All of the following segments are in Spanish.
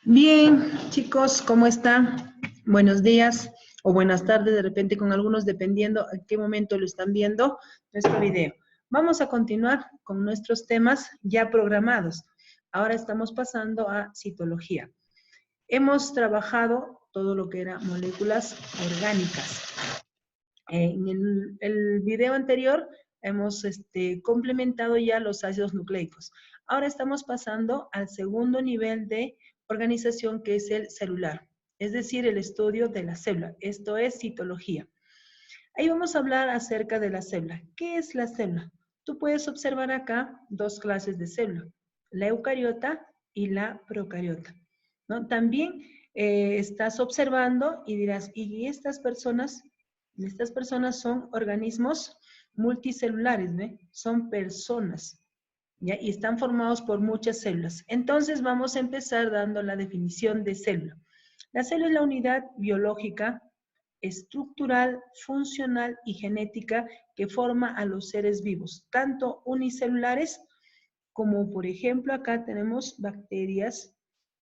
Bien, chicos, ¿cómo están? Buenos días o buenas tardes, de repente con algunos, dependiendo a qué momento lo están viendo nuestro video. Vamos a continuar con nuestros temas ya programados. Ahora estamos pasando a citología. Hemos trabajado todo lo que era moléculas orgánicas. En el video anterior hemos complementado ya los ácidos nucleicos. Ahora estamos pasando al segundo nivel de organización, que es el celular, es decir, el estudio de la célula. Esto es citología. Ahí vamos a hablar acerca de la célula. ¿Qué es la célula? Tú puedes observar acá dos clases de célula, la eucariota y la procariota, ¿no? También estás observando y dirás, ¿y estas personas? Estas personas son organismos multicelulares, ¿ve? Son personas, ¿ya? Y están formados por muchas células. Entonces vamos a empezar dando la definición de célula. La célula es la unidad biológica, estructural, funcional y genética que forma a los seres vivos, tanto unicelulares como, por ejemplo, acá tenemos bacterias,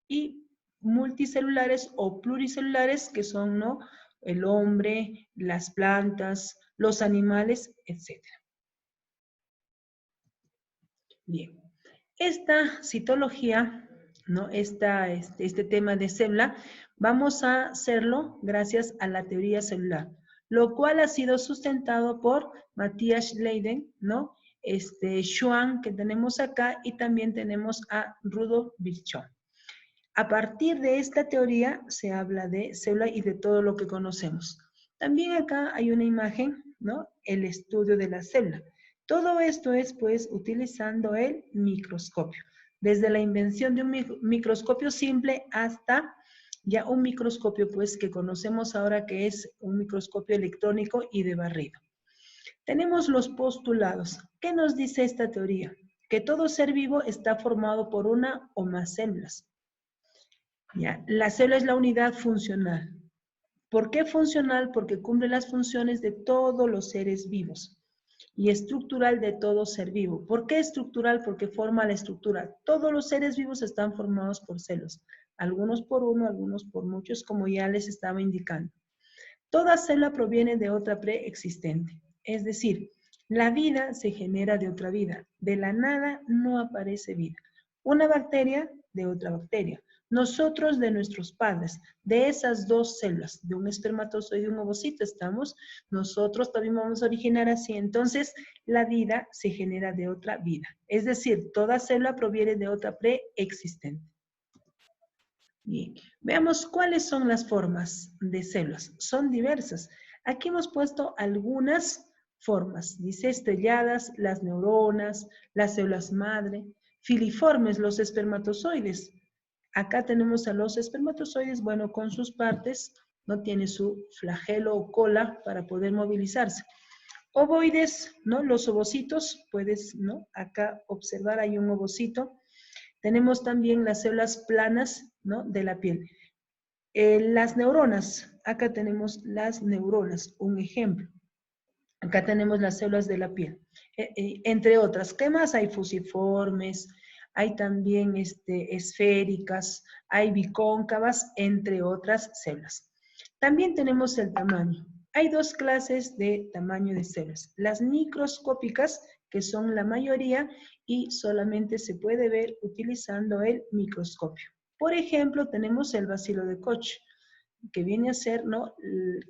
y multicelulares o pluricelulares, que son, ¿no?, el hombre, las plantas, los animales, etc. Bien, esta citología, ¿no?, este tema de célula, vamos a hacerlo gracias a la teoría celular, lo cual ha sido sustentado por Matthias Leiden, ¿no?, Schwann, que tenemos acá, y también tenemos a Rudolf Virchow. A partir de esta teoría se habla de célula y de todo lo que conocemos. También acá hay una imagen, ¿no?, el estudio de la célula. Todo esto es, pues, utilizando el microscopio. Desde la invención de un microscopio simple hasta ya un microscopio, pues, que conocemos ahora, que es un microscopio electrónico y de barrido. Tenemos los postulados. ¿Qué nos dice esta teoría? Que todo ser vivo está formado por una o más células. ¿Ya? La célula es la unidad funcional. ¿Por qué funcional? Porque cumple las funciones de todos los seres vivos. Y estructural de todo ser vivo. ¿Por qué estructural? Porque forma la estructura. Todos los seres vivos están formados por células. Algunos por uno, algunos por muchos, como ya les estaba indicando. Toda célula proviene de otra preexistente. Es decir, la vida se genera de otra vida. De la nada no aparece vida. Una bacteria de otra bacteria. Nosotros de nuestros padres, de esas dos células, de un espermatozoide y un ovocito estamos, nosotros también vamos a originar así. Entonces, la vida se genera de otra vida. Es decir, toda célula proviene de otra preexistente. Bien, veamos cuáles son las formas de células. Son diversas. Aquí hemos puesto algunas formas. Dice estrelladas, las neuronas, las células madre, filiformes, los espermatozoides. Acá tenemos a los espermatozoides, bueno, con sus partes, no tiene su flagelo o cola para poder movilizarse. Ovoides, ¿no? Los ovocitos, puedes, ¿no?, acá observar, hay un ovocito. Tenemos también las células planas, ¿no?, de la piel. Las neuronas, acá tenemos las neuronas, un ejemplo. Acá tenemos las células de la piel, entre otras. ¿Qué más? Hay fusiformes, hay también esféricas, hay bicóncavas, entre otras células. También tenemos el tamaño. Hay dos clases de tamaño de células. Las microscópicas, que son la mayoría, y solamente se puede ver utilizando el microscopio. Por ejemplo, tenemos el bacilo de Koch, que viene a ser, ¿no?,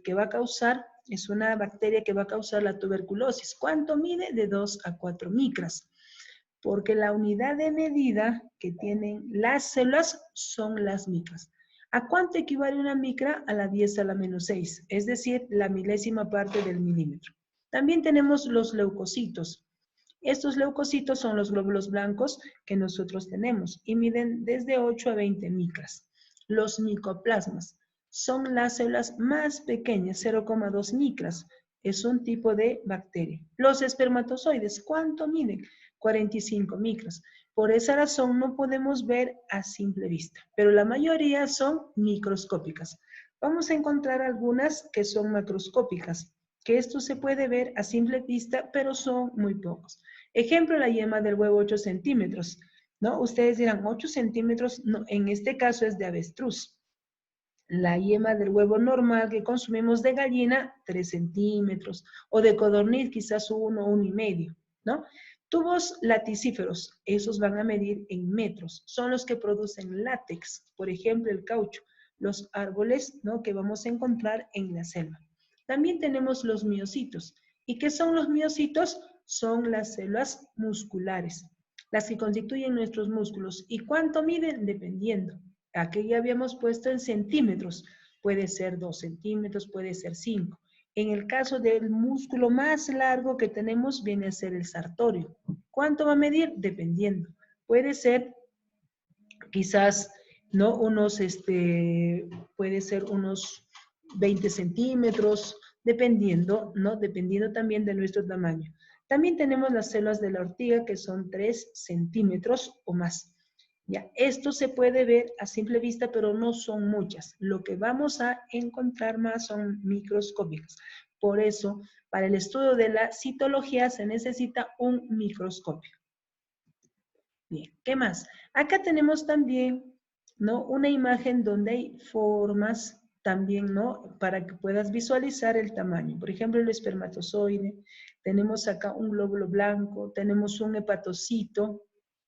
que va a causar, es una bacteria que va a causar la tuberculosis. ¿Cuánto mide? De 2 a 4 micras. Porque la unidad de medida que tienen las células son las micras. ¿A cuánto equivale una micra? A la 10 a la menos 6, es decir, la milésima parte del milímetro. También tenemos los leucocitos. Estos leucocitos son los glóbulos blancos que nosotros tenemos y miden desde 8 a 20 micras. Los micoplasmas son las células más pequeñas, 0,2 micras. Es un tipo de bacteria. Los espermatozoides, ¿cuánto miden? 45 micras. Por esa razón no podemos ver a simple vista, pero la mayoría son microscópicas. Vamos a encontrar algunas que son macroscópicas, que esto se puede ver a simple vista, pero son muy pocos. Ejemplo, la yema del huevo, 8 centímetros. ¿no? Ustedes dirán, 8 centímetros, no, en este caso es de avestruz. La yema del huevo normal que consumimos de gallina, 3 centímetros, o de codorniz quizás 1, 1,5, ¿no? Tubos laticíferos, esos van a medir en metros, son los que producen látex, por ejemplo el caucho, los árboles, ¿no?, que vamos a encontrar en la selva. También tenemos los miocitos. ¿Y qué son los miocitos? Son las células musculares, las que constituyen nuestros músculos. ¿Y cuánto miden? Dependiendo. Aquí ya habíamos puesto en centímetros. Puede ser 2 centímetros, puede ser 5. En el caso del músculo más largo que tenemos, viene a ser el sartorio. ¿Cuánto va a medir? Dependiendo. Puede ser quizás, ¿no? Puede ser unos 20 centímetros, dependiendo, ¿no? Dependiendo también de nuestro tamaño. También tenemos las células de la ortiga que son 3 centímetros o más. Ya, esto se puede ver a simple vista, pero no son muchas. Lo que vamos a encontrar más son microscópicas. Por eso, para el estudio de la citología se necesita un microscopio. Bien, ¿qué más? Acá tenemos también, ¿no?, una imagen donde hay formas también, ¿no?, para que puedas visualizar el tamaño. Por ejemplo, el espermatozoide. Tenemos acá un glóbulo blanco. Tenemos un hepatocito.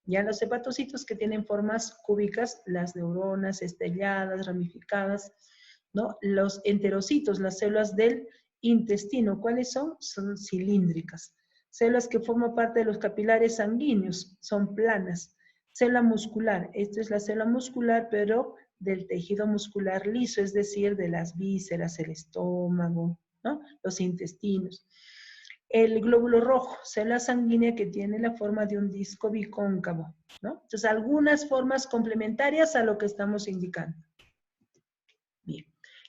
Ya los hepatocitos que tienen formas cúbicas, las neuronas estrelladas, ramificadas, ¿no? Los enterocitos, las células del intestino, ¿cuáles son? Son cilíndricas. Células que forman parte de los capilares sanguíneos, son planas. Célula muscular, esta es la célula muscular, pero del tejido muscular liso, es decir, de las vísceras, el estómago, ¿no?, los intestinos. El glóbulo rojo, célula sanguínea que tiene la forma de un disco bicóncavo, ¿no? Entonces, algunas formas complementarias a lo que estamos indicando. Bien,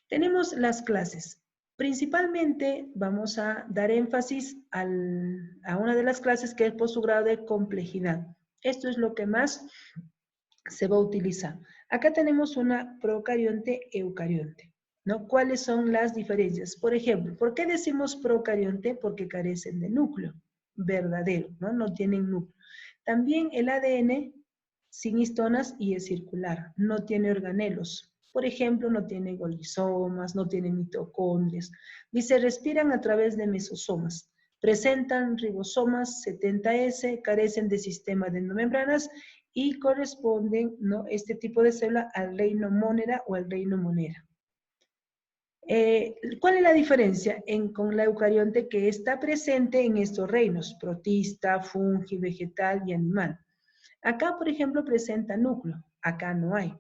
tenemos las clases. Principalmente vamos a dar énfasis a una de las clases que es por su grado de complejidad. Esto es lo que más se va a utilizar. Acá tenemos una procarionte, eucarionte, ¿no? ¿Cuáles son las diferencias? Por ejemplo, ¿por qué decimos procarionte? Porque carecen de núcleo verdadero, ¿no? No tienen núcleo. También el ADN sin histonas y es circular, no tiene organelos. Por ejemplo, no tiene golisomas, no tiene mitocondrias. Dice, respiran a través de mesosomas. Presentan ribosomas 70S, carecen de sistema de endomembranas y corresponden, ¿no?, este tipo de célula al reino Monera o al reino Monera. ¿Cuál es la diferencia con la eucarionte? Que está presente en estos reinos, protista, fungi, vegetal y animal. Acá, por ejemplo, presenta núcleo, acá no hay.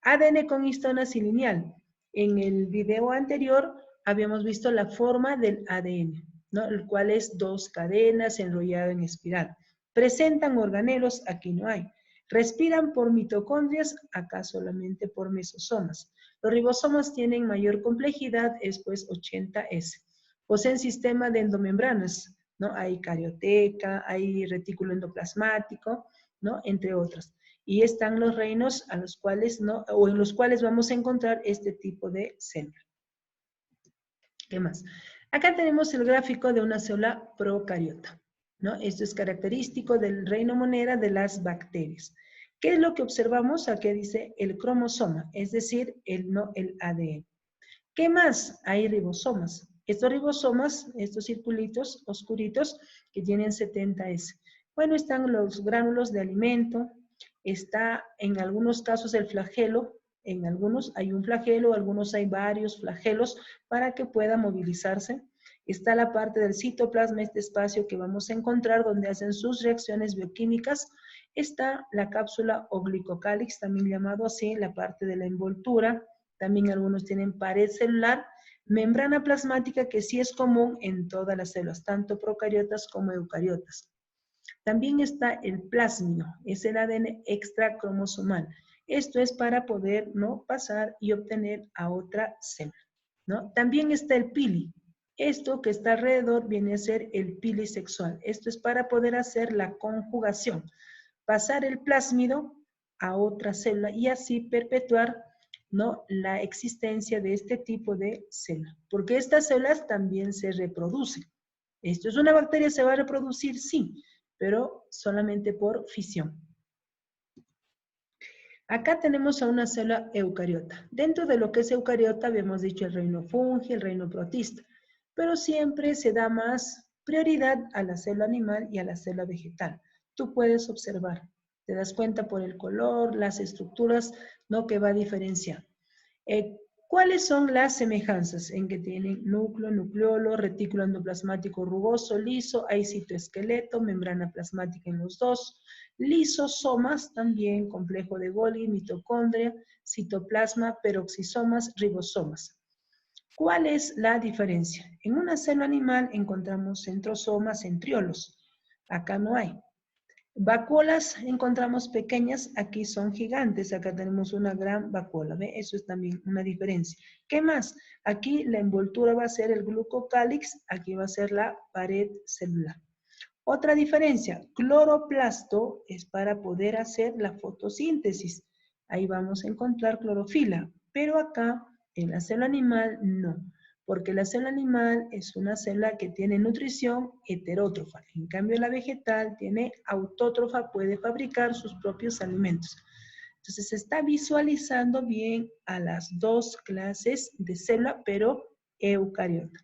ADN con histonas y lineal. En el video anterior habíamos visto la forma del ADN, ¿no?, el cual es 2 cadenas enrollado en espiral. Presentan organelos, aquí no hay. Respiran por mitocondrias, acá solamente por mesosomas. Los ribosomas tienen mayor complejidad, es pues 80S. Poseen sistema de endomembranas, ¿no? Hay carioteca, hay retículo endoplasmático, ¿no?, entre otras. Y están los reinos a los cuales, ¿no?, o en los cuales vamos a encontrar este tipo de célula. ¿Qué más? Acá tenemos el gráfico de una célula procariota, ¿no? Esto es característico del reino Monera de las bacterias. ¿Qué es lo que observamos? Aquí dice el cromosoma, es decir, el ADN. ¿Qué más? Hay ribosomas. Estos ribosomas, estos circulitos oscuritos que tienen 70S. Bueno, están los gránulos de alimento, está en algunos casos el flagelo, en algunos hay un flagelo, algunos hay varios flagelos para que pueda movilizarse. Está la parte del citoplasma, este espacio que vamos a encontrar donde hacen sus reacciones bioquímicas. Está la cápsula o glicocálix, también llamado así, la parte de la envoltura. También algunos tienen pared celular, membrana plasmática que sí es común en todas las células, tanto procariotas como eucariotas. También está el plásmido, es el ADN extracromosomal. Esto es para poder, ¿no?, pasar y obtener a otra célula, ¿no? También está el pili. Esto que está alrededor viene a ser el pili sexual. Esto es para poder hacer la conjugación, pasar el plásmido a otra célula y así perpetuar, ¿no?, la existencia de este tipo de célula. Porque estas células también se reproducen. ¿Esto es una bacteria? ¿Se va a reproducir? Sí, pero solamente por fisión. Acá tenemos a una célula eucariota. Dentro de lo que es eucariota habíamos dicho el reino fungi, el reino protista, pero siempre se da más prioridad a la célula animal y a la célula vegetal. Tú puedes observar, te das cuenta por el color, las estructuras, ¿no? Que va a diferenciar. ¿Cuáles son las semejanzas? En que tienen núcleo, nucleolo, retículo endoplasmático rugoso, liso, hay citoesqueleto, membrana plasmática en los dos, lisosomas también, complejo de Golgi, mitocondria, citoplasma, peroxisomas, ribosomas. ¿Cuál es la diferencia? En una célula animal encontramos centrosomas, centriolos. Acá no hay. Vacuolas encontramos pequeñas, aquí son gigantes, acá tenemos una gran vacuola, ¿ve? Eso es también una diferencia. ¿Qué más? Aquí la envoltura va a ser el glucocálix, aquí va a ser la pared celular. Otra diferencia, cloroplasto es para poder hacer la fotosíntesis. Ahí vamos a encontrar clorofila, pero acá en la célula animal no, porque la célula animal es una célula que tiene nutrición heterótrofa. En cambio la vegetal tiene autótrofa, puede fabricar sus propios alimentos. Entonces se está visualizando bien a las dos clases de célula, pero eucariota.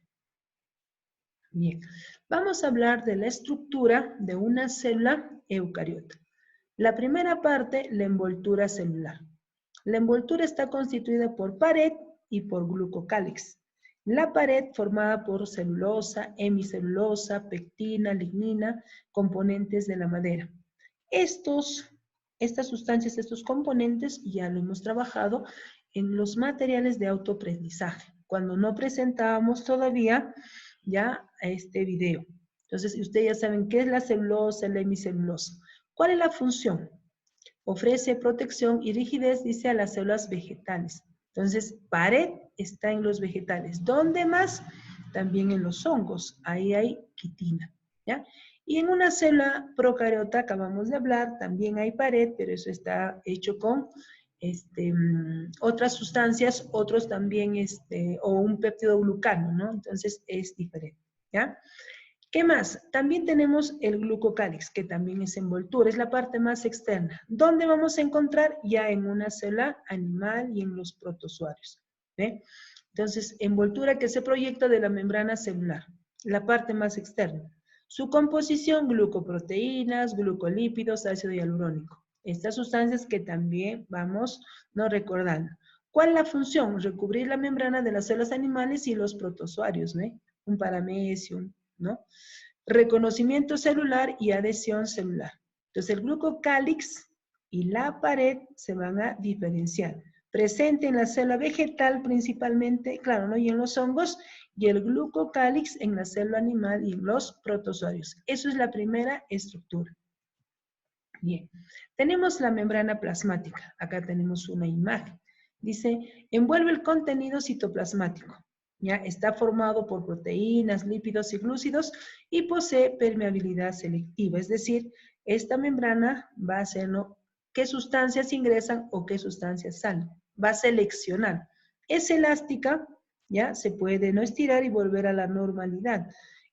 Bien, vamos a hablar de la estructura de una célula eucariota. La primera parte, la envoltura celular. La envoltura está constituida por pared y por glucocálix. La pared formada por celulosa, hemicelulosa, pectina, lignina, componentes de la madera. Estas sustancias, estos componentes, ya lo hemos trabajado en los materiales de autoaprendizaje, cuando no presentábamos todavía ya este video. Entonces, ustedes ya saben qué es la celulosa, la hemicelulosa. ¿Cuál es la función? Ofrece protección y rigidez, dice, a las células vegetales. Entonces, pared está en los vegetales. ¿Dónde más? También en los hongos. Ahí hay quitina, ¿ya? Y en una célula procariota, acabamos de hablar, también hay pared, pero eso está hecho con otras sustancias, otros también, o un peptidoglucano, ¿no? Entonces, es diferente, ¿ya? ¿Qué más? También tenemos el glucocálix, que también es envoltura, es la parte más externa. ¿Dónde vamos a encontrar? Ya en una célula animal y en los protozoarios. ¿Ve? Entonces, envoltura que se proyecta de la membrana celular, la parte más externa. Su composición, glucoproteínas, glucolípidos, ácido hialurónico. Estas sustancias que también vamos no recordando. ¿Cuál es la función? Recubrir la membrana de las células animales y los protozoarios, ¿ve? Un paramecium, ¿no? Reconocimiento celular y adhesión celular. Entonces, el glucocálix y la pared se van a diferenciar. Presente en la célula vegetal principalmente, claro, ¿no? Y en los hongos, y el glucocálix en la célula animal y en los protozoarios. Eso es la primera estructura. Bien, tenemos la membrana plasmática. Acá tenemos una imagen. Dice, envuelve el contenido citoplasmático. ¿Ya? Está formado por proteínas, lípidos y glúcidos y posee permeabilidad selectiva. Es decir, esta membrana va a hacer, ¿no?, qué sustancias ingresan o qué sustancias salen. Va a seleccionar. Es elástica, ¿ya? Se puede no estirar y volver a la normalidad.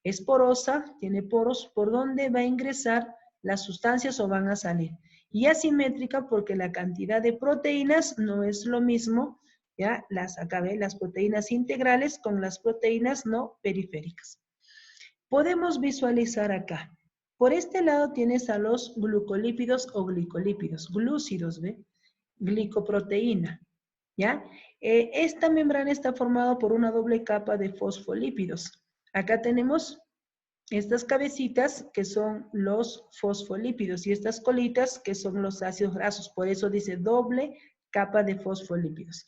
Es porosa, tiene poros por donde va a ingresar las sustancias o van a salir. Y asimétrica porque la cantidad de proteínas no es lo mismo, ¿ya? Acabé las proteínas integrales con las proteínas no periféricas. Podemos visualizar acá. Por este lado tienes a los glucolípidos o glicolípidos, glúcidos, ¿ve? Glicoproteína, ¿ya? Esta membrana está formada por una doble capa de fosfolípidos. Acá tenemos estas cabecitas que son los fosfolípidos y estas colitas que son los ácidos grasos. Por eso dice doble capa de fosfolípidos.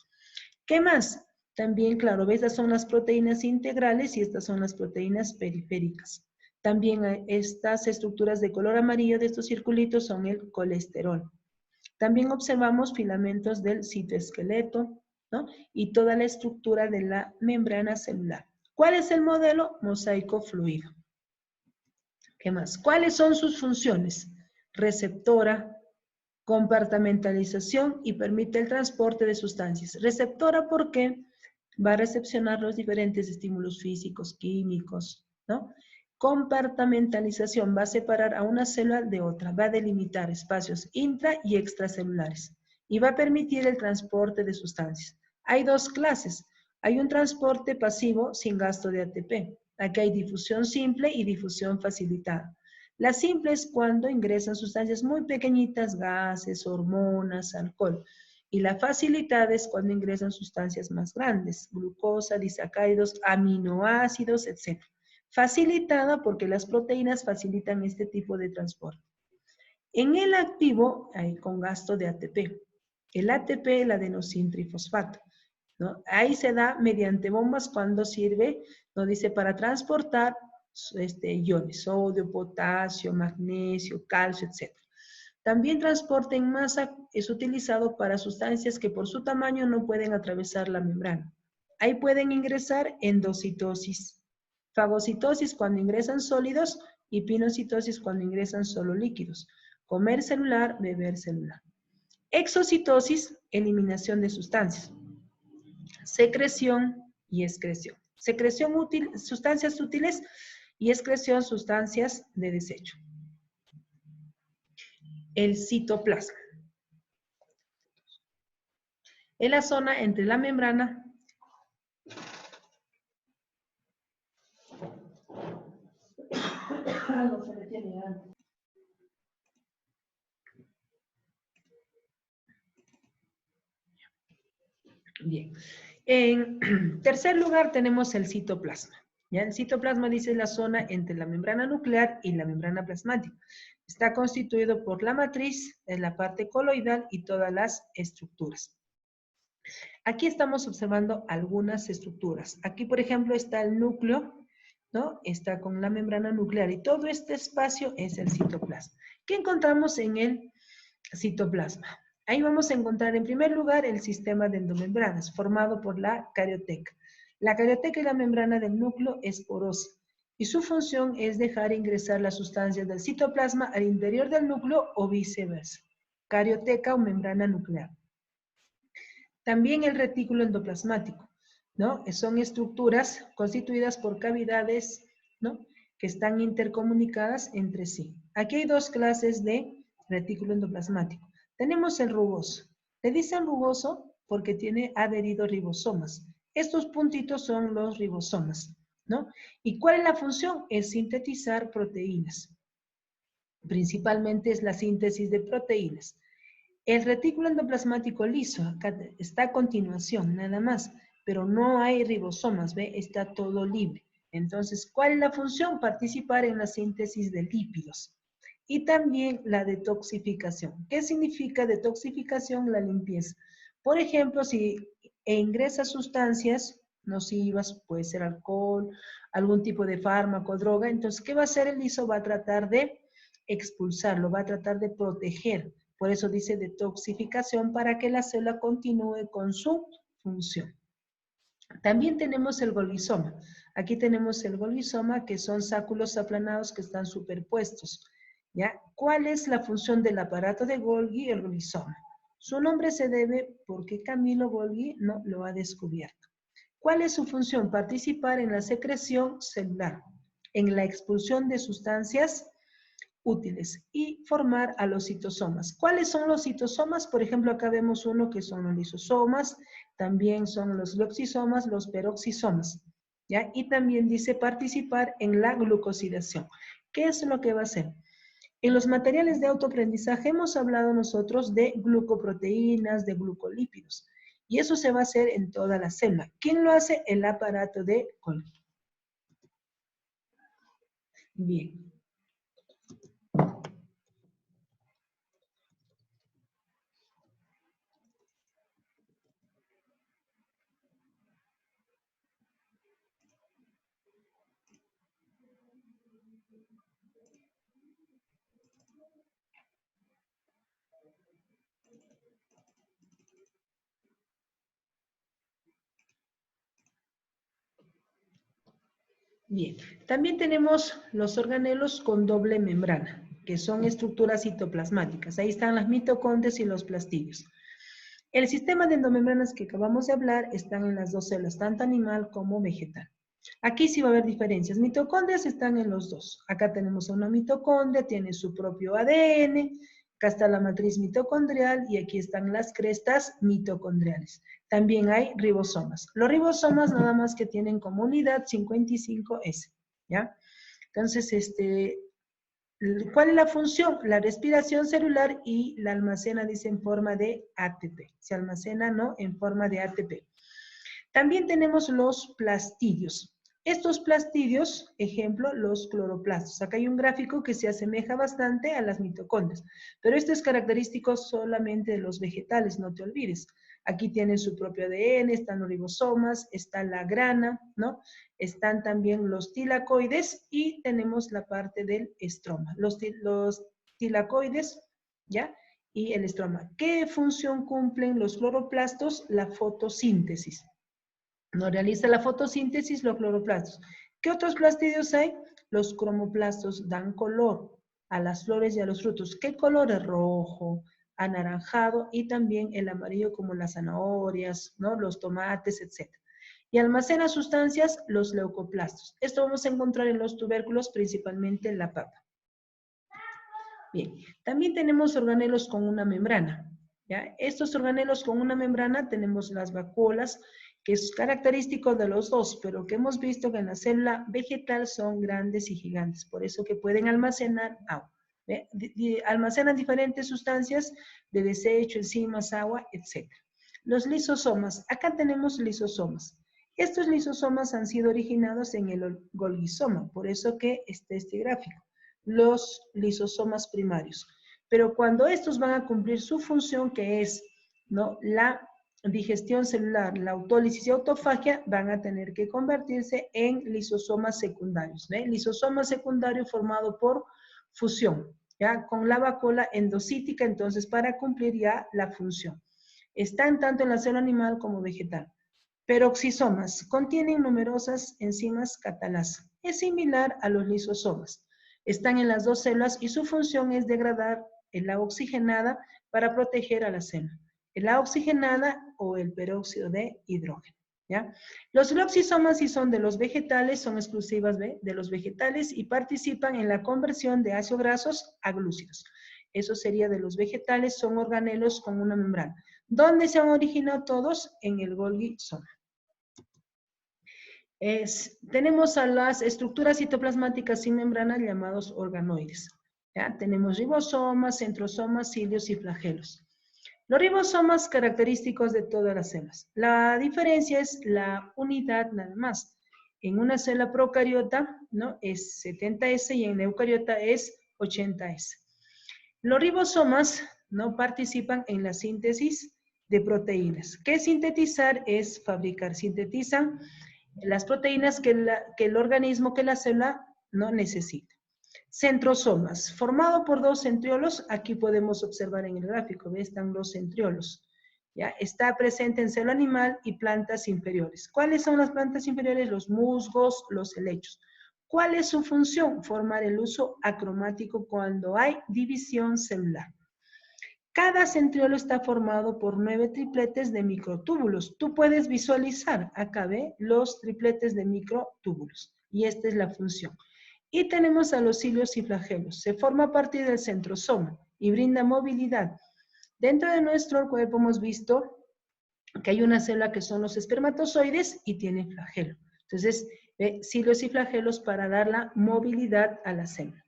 ¿Qué más? También, claro, estas son las proteínas integrales y estas son las proteínas periféricas. También estas estructuras de color amarillo de estos circulitos son el colesterol. También observamos filamentos del citoesqueleto, ¿no? Y toda la estructura de la membrana celular. ¿Cuál es el modelo? Mosaico fluido. ¿Qué más? ¿Cuáles son sus funciones? Receptora, compartimentalización y permite el transporte de sustancias. Receptora porque va a recepcionar los diferentes estímulos físicos, químicos, ¿no? Compartimentalización va a separar a una célula de otra, va a delimitar espacios intra y extracelulares. y va a permitir el transporte de sustancias. Hay dos clases. Hay un transporte pasivo sin gasto de ATP. Aquí hay difusión simple y difusión facilitada. La simple es cuando ingresan sustancias muy pequeñitas, gases, hormonas, alcohol. Y la facilitada es cuando ingresan sustancias más grandes, glucosa, disacáridos, aminoácidos, etc. Facilitada porque las proteínas facilitan este tipo de transporte. En el activo hay con gasto de ATP. El ATP, el adenosintrifosfato, ¿no? Ahí se da mediante bombas cuando sirve, nos dice, para transportar iones, sodio, potasio, magnesio, calcio, etc. También transporte en masa es utilizado para sustancias que por su tamaño no pueden atravesar la membrana. Ahí pueden ingresar endocitosis, fagocitosis cuando ingresan sólidos y pinocitosis cuando ingresan solo líquidos. Comer celular, beber celular. Exocitosis, eliminación de sustancias. Secreción y excreción. Secreción útil, sustancias útiles y excreción, sustancias de desecho. El citoplasma. Es la zona entre la membrana Bien. En tercer lugar tenemos el citoplasma. ¿Ya? El citoplasma dice la zona entre la membrana nuclear y la membrana plasmática. Está constituido por la matriz, en la parte coloidal y todas las estructuras. Aquí estamos observando algunas estructuras. Aquí, por ejemplo, está el núcleo, ¿no? Está con la membrana nuclear y todo este espacio es el citoplasma. ¿Qué encontramos en el citoplasma? Ahí vamos a encontrar en primer lugar el sistema de endomembranas formado por la carioteca. La carioteca y la membrana del núcleo es porosa y su función es dejar ingresar las sustancias del citoplasma al interior del núcleo o viceversa. Carioteca o membrana nuclear. También el retículo endoplasmático, ¿no? Son estructuras constituidas por cavidades, ¿no? Que están intercomunicadas entre sí. Aquí hay dos clases de retículo endoplasmático. Tenemos el rugoso. Le dicen rugoso porque tiene adherido ribosomas. Estos puntitos son los ribosomas, ¿no? ¿Y cuál es la función? Es sintetizar proteínas. Principalmente es la síntesis de proteínas. El retículo endoplasmático liso, acá está a continuación, nada más, pero no hay ribosomas, ¿ve? Está todo libre. Entonces, ¿cuál es la función? Participar en la síntesis de lípidos. Y también la detoxificación. ¿Qué significa detoxificación? La limpieza. Por ejemplo, si ingresa sustancias nocivas, puede ser alcohol, algún tipo de fármaco, droga, entonces, ¿qué va a hacer el liso? Va a tratar de expulsarlo, va a tratar de proteger. Por eso dice detoxificación, para que la célula continúe con su función. También tenemos el Golgisoma. Aquí tenemos el Golgisoma, que son sáculos aplanados que están superpuestos. ¿Ya? ¿Cuál es la función del aparato de Golgi y el Golgisoma? Su nombre se debe porque Camilo Golgi no lo ha descubierto. ¿Cuál es su función? Participar en la secreción celular, en la expulsión de sustancias útiles y formar a los citosomas. ¿Cuáles son los citosomas? Por ejemplo, acá vemos uno que son los lisosomas, también son los gloxisomas, los peroxisomas, ¿ya? Y también dice participar en la glucosidación. ¿Qué es lo que va a hacer? En los materiales de autoaprendizaje hemos hablado nosotros de glucoproteínas, de glucolípidos, y eso se va a hacer en toda la célula. ¿Quién lo hace? El aparato de Golgi. Bien. Bien, también tenemos los organelos con doble membrana, que son estructuras citoplasmáticas. Ahí están las mitocondrias y los plastidios. El sistema de endomembranas que acabamos de hablar están en las dos células, tanto animal como vegetal. Aquí sí va a haber diferencias. Mitocondrias están en los dos. Acá tenemos una mitocondria, tiene su propio ADN, Acá está la matriz mitocondrial y aquí están las crestas mitocondriales. También hay ribosomas. Los ribosomas nada más que tienen como unidad 55S, ¿ya? Entonces, ¿cuál es la función? La respiración celular y la almacena, dice, en forma de ATP. Se almacena, ¿no? En forma de ATP. También tenemos los plastidios. Estos plastidios, ejemplo, los cloroplastos. Acá hay un gráfico que se asemeja bastante a las mitocondrias, pero esto es característico solamente de los vegetales, no te olvides. Aquí tienen su propio ADN, están los ribosomas, está la grana, ¿no? Están también los tilacoides y tenemos la parte del estroma. Los tilacoides, ¿ya? Y el estroma. ¿Qué función cumplen los cloroplastos? La fotosíntesis. No realiza la fotosíntesis los cloroplastos. ¿Qué otros plastidios hay? Los cromoplastos dan color a las flores y a los frutos. ¿Qué color es? Rojo, anaranjado y también el amarillo como las zanahorias, ¿no? Los tomates, etc. Y almacena sustancias, los leucoplastos. Esto vamos a encontrar en los tubérculos, principalmente en la papa. Bien, también tenemos organelos con una membrana, ¿ya? Estos organelos con una membrana tenemos las vacuolas, que es característico de los dos, pero que hemos visto que en la célula vegetal son grandes y gigantes, por eso que pueden almacenar agua. Almacenan diferentes sustancias de desecho, enzimas, agua, etc. Los lisosomas, acá tenemos lisosomas. Estos lisosomas han sido originados en el Golgisoma, por eso que está este gráfico. Los lisosomas primarios. Pero cuando estos van a cumplir su función, que es, ¿no?, la digestión celular, la autólisis y autofagia, van a tener que convertirse en lisosomas secundarios. ¿Ve? Lisosoma secundario formado por fusión, ¿ya? Con la vacuola endocítica, entonces, para cumplir ya la función. Están tanto en la célula animal como vegetal. Peroxisomas contienen numerosas enzimas catalasa. Es similar a los lisosomas. Están en las dos células y su función es degradar el agua oxigenada para proteger a la célula. El agua oxigenada o el peróxido de hidrógeno, ¿ya? Los gloxisomas, si son de los vegetales, son exclusivas de los vegetales y participan en la conversión de ácidos grasos a glúcidos. Eso sería de los vegetales, son organelos con una membrana. ¿Dónde se han originado todos? En el Golgi-soma. Tenemos a las estructuras citoplasmáticas sin membrana llamados organoides. ¿Ya? Tenemos ribosomas, centrosomas, cilios y flagelos. Los ribosomas característicos de todas las células. La diferencia es la unidad nada más. En una célula procariota, ¿no?, es 70S y en la eucariota es 80S. Los ribosomas no participan en la síntesis de proteínas. ¿Qué es sintetizar? Es fabricar. Sintetizan las proteínas que el organismo, que la célula no necesita. Centrosomas, formado por dos centriolos, aquí podemos observar en el gráfico, ¿ve? Están los centriolos. ¿Ya? Está presente en célula animal y plantas inferiores. ¿Cuáles son las plantas inferiores? Los musgos, los helechos. ¿Cuál es su función? Formar el uso acromático cuando hay división celular. Cada centriolo está formado por 9 tripletes de microtúbulos. Tú puedes visualizar, acá ve, los tripletes de microtúbulos. Y esta es la función. Y tenemos a los cilios y flagelos. Se forma a partir del centrosoma y brinda movilidad. Dentro de nuestro cuerpo hemos visto que hay una célula que son los espermatozoides y tiene flagelo. Entonces, cilios y flagelos para dar la movilidad a la célula.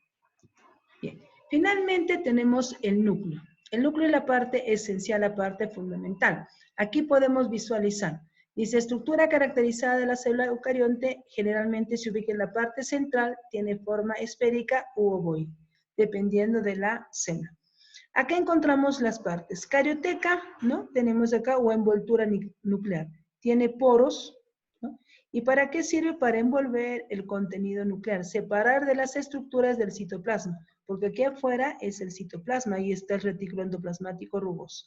Bien. Finalmente tenemos el núcleo. El núcleo es la parte esencial, la parte fundamental. Aquí podemos visualizar. Dice, estructura caracterizada de la célula eucarionte, generalmente se ubica en la parte central, tiene forma esférica u ovoide, dependiendo de la célula. Acá encontramos las partes. Carioteca, ¿no? Tenemos acá, o envoltura nuclear. Tiene poros, ¿no? ¿Y para qué sirve? Para envolver el contenido nuclear, separar de las estructuras del citoplasma, porque aquí afuera es el citoplasma, ahí está el retículo endoplasmático rugoso.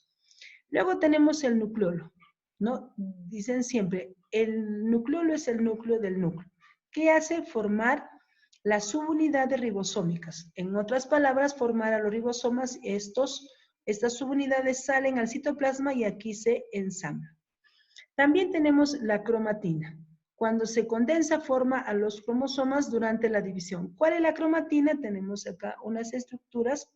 Luego tenemos el nucleolo, ¿no? Dicen siempre, el nucleolo es el núcleo del núcleo. ¿Qué hace? Formar las subunidades ribosómicas. En otras palabras, formar a los ribosomas, estas subunidades salen al citoplasma y aquí se ensamblan. También tenemos la cromatina. Cuando se condensa, forma a los cromosomas durante la división. ¿Cuál es la cromatina? Tenemos acá unas estructuras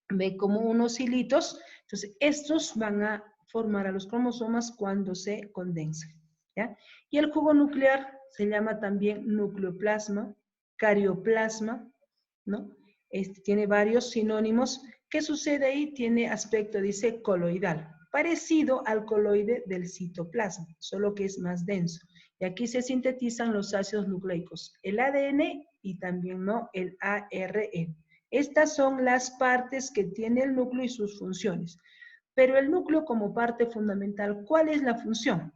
ve como unos hilitos. Entonces, estos van a formar a los cromosomas cuando se condensan, ¿ya? Y el jugo nuclear se llama también nucleoplasma, carioplasma, ¿no? Tiene varios sinónimos. ¿Qué sucede ahí? Tiene aspecto, dice, coloidal, parecido al coloide del citoplasma, solo que es más denso. Y aquí se sintetizan los ácidos nucleicos, el ADN y también, ¿no?, el ARN. Estas son las partes que tiene el núcleo y sus funciones. Pero el núcleo como parte fundamental, ¿cuál es la función?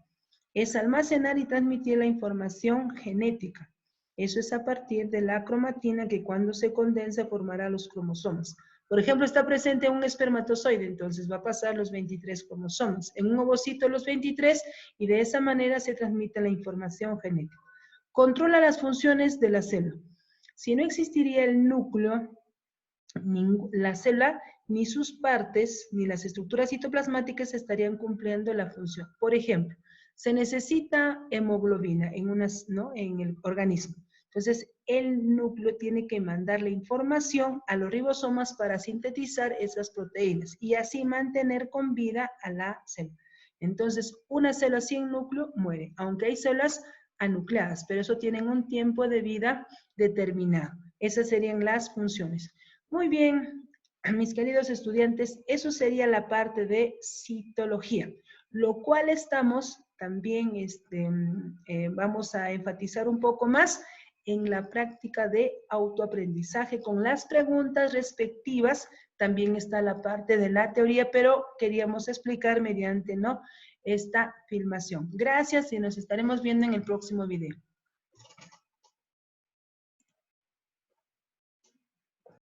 Es almacenar y transmitir la información genética. Eso es a partir de la cromatina que cuando se condensa formará los cromosomas. Por ejemplo, está presente un espermatozoide, entonces va a pasar los 23 cromosomas. En un ovocito los 23 y de esa manera se transmite la información genética. Controla las funciones de la célula. Si no existiría el núcleo, la célula, ni sus partes, ni las estructuras citoplasmáticas estarían cumpliendo la función. Por ejemplo, se necesita hemoglobina en el organismo. Entonces, el núcleo tiene que mandar la información a los ribosomas para sintetizar esas proteínas y así mantener con vida a la célula. Entonces, una célula sin núcleo muere, aunque hay células anucleadas, pero eso tienen un tiempo de vida determinado. Esas serían las funciones. Muy bien, mis queridos estudiantes, eso sería la parte de citología, lo cual estamos también, vamos a enfatizar un poco más en la práctica de autoaprendizaje con las preguntas respectivas. También está la parte de la teoría, pero queríamos explicar mediante, ¿no?, esta filmación. Gracias y nos estaremos viendo en el próximo video.